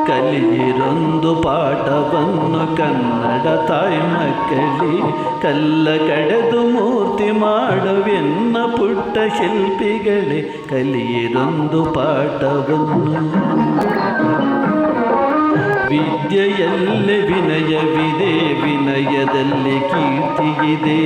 ಕಲಿಯಿರೊಂದು ಪಾಠವನ್ನು ಕನ್ನಡ ತಾಯಿ ಮಕ್ಕಳಿ, ಕಲ್ಲ ಕಡೆದು ಮೂರ್ತಿ ಮಾಡುವೆನ್ನ ಪುಟ್ಟ ಶಿಲ್ಪಿಗಳೇ, ಕಲಿಯಿರೊಂದು ಪಾಠವನ್ನು. ವಿದ್ಯೆಯಲ್ಲಿ ವಿನಯವಿದೆ, ವಿನಯದಲ್ಲಿ ಕೀರ್ತಿಯಿದೆ.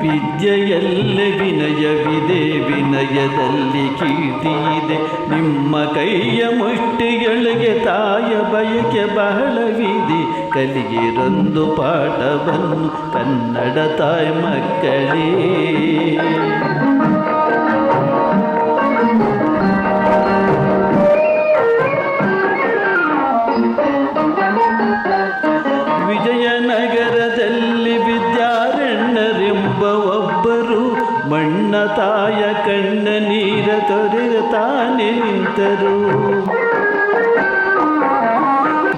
ವಿದ್ಯೆಯಲ್ಲಿ ವಿನಯವಿದೆ, ವಿನಯದಲ್ಲಿ ಕೀರ್ತಿಯಿದೆ. ನಿಮ್ಮ ಕೈಯ ಮುಷ್ಟಿಗಳಿಗೆ ತಾಯ ಬಯಕೆ ಬಹಳವಿದೆ. ಕಲಿಯಿರೊಂದು ಪಾಠವನ್ನು ಕನ್ನಡ ತಾಯಿ ಮಕ್ಕಳೇ. ವಿಜಯನಗರದಲ್ಲಿ ವಿದ್ಯಾರಣ್ಯರೆಂಬ ಒಬ್ಬರು ಮಣ್ಣ ತಾಯ ಕಣ್ಣ ನೀರ ತೊರೆದ ತಾನೇ ನಿಂತರು.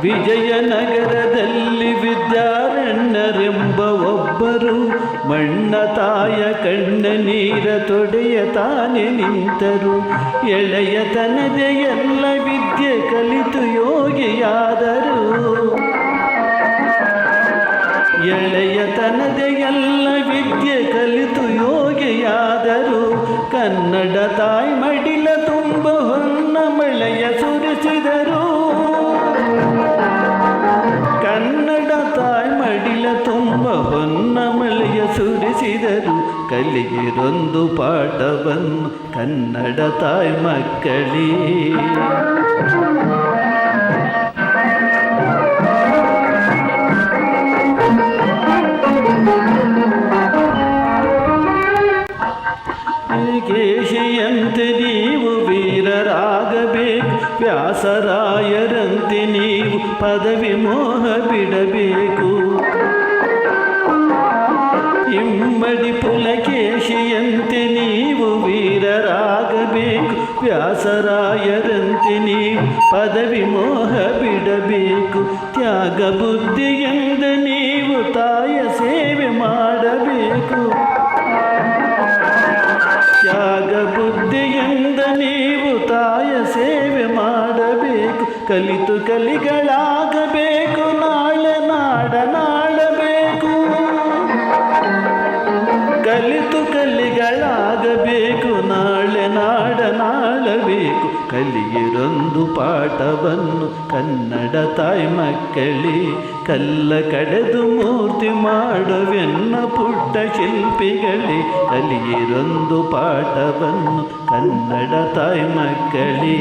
ವಿಜಯನಗರದಲ್ಲಿ ವಿದ್ಯಾರಣ್ಯರೆಂಬ ಒಬ್ಬರು ಮಣ್ಣ ತಾಯ ಕಣ್ಣ ನೀರ ತೊಡೆಯ ತಾನೇ ನಿಂತರು. ಎಳೆಯತನದೆ ಎಲ್ಲ ವಿದ್ಯೆ ಕಲಿತು ಯೋಗಿಯಾದರು. ಎಳೆಯತನದೆ ಎಲ್ಲ ವಿದ್ಯೆ ಕಲಿತು ಯೋಗಿಯಾದರು. ಕನ್ನಡ ತಾಯಿ ಮಡಿಲ ತುಂಬ ಹೊನ್ನ ಮಳೆಯ ಸುರಿಸಿದರು. ಕನ್ನಡ ತಾಯಿ ಮಡಿಲ ತುಂಬ ಹೊನ್ನ ಮಳೆಯ ಸುರಿಸಿದರು. ಕಲಿಯಿರೊಂದು ಪಾಠವನ್ನು ಕನ್ನಡ ತಾಯಿ ಮಕ್ಕಳೇ. ಕೇಶಿಯಂತೆ ನೀವು ವೀರರಾಗಬೇಕು, ವ್ಯಾಸರಾಯರಂತೆ ನೀವು ಪದವಿ ಮೋಹ ಬಿಡಬೇಕು. ಇಮ್ಮಡಿ ಪುಲಕೇಶಿಯಂತೆ ನೀವು ವೀರರಾಗಬೇಕು, ವ್ಯಾಸರಾಯರಂತೆ ನೀವು ಪದವಿ ಮೋಹ ಬಿಡಬೇಕು. ತ್ಯಾಗ ಬುದ್ಧಿಯಿಂದ ನೀವು ತಾಯ ಸೇವೆ ಮಾಡಬೇಕು. ತ್ಯಾಗ ಬುದ್ಧಿಯಿಂದ ನೀವು ತಾಯ ಸೇವೆ ಮಾಡಬೇಕು. ಕಲಿತು ಕಲಿಗಳಾಗಬೇಕು, ನಾಳೆ ನಾಡನಾಡಬೇಕು. ಕಲಿತು ಕಲಿಗಳಾಗಬೇಕು, ನಾಳೆ ನಾಡನಾಡಬೇಕು. ಕಲಿಯಿರೊಂದು ಪಾಠವನ್ನು ಕನ್ನಡ ತಾಯಿ ಮಕ್ಕಳೇ. ಕಲ್ಲ ಕಡೆದು ಮೂರ್ತಿ ಮಾಡುವೆನ್ನ ಪುಟ್ಟ ಶಿಲ್ಪಿಗಳೇ, ಕಲಿಯಿರೊಂದು ಪಾಠವನ್ನು ಕನ್ನಡ ತಾಯಿ ಮಕ್ಕಳೇ.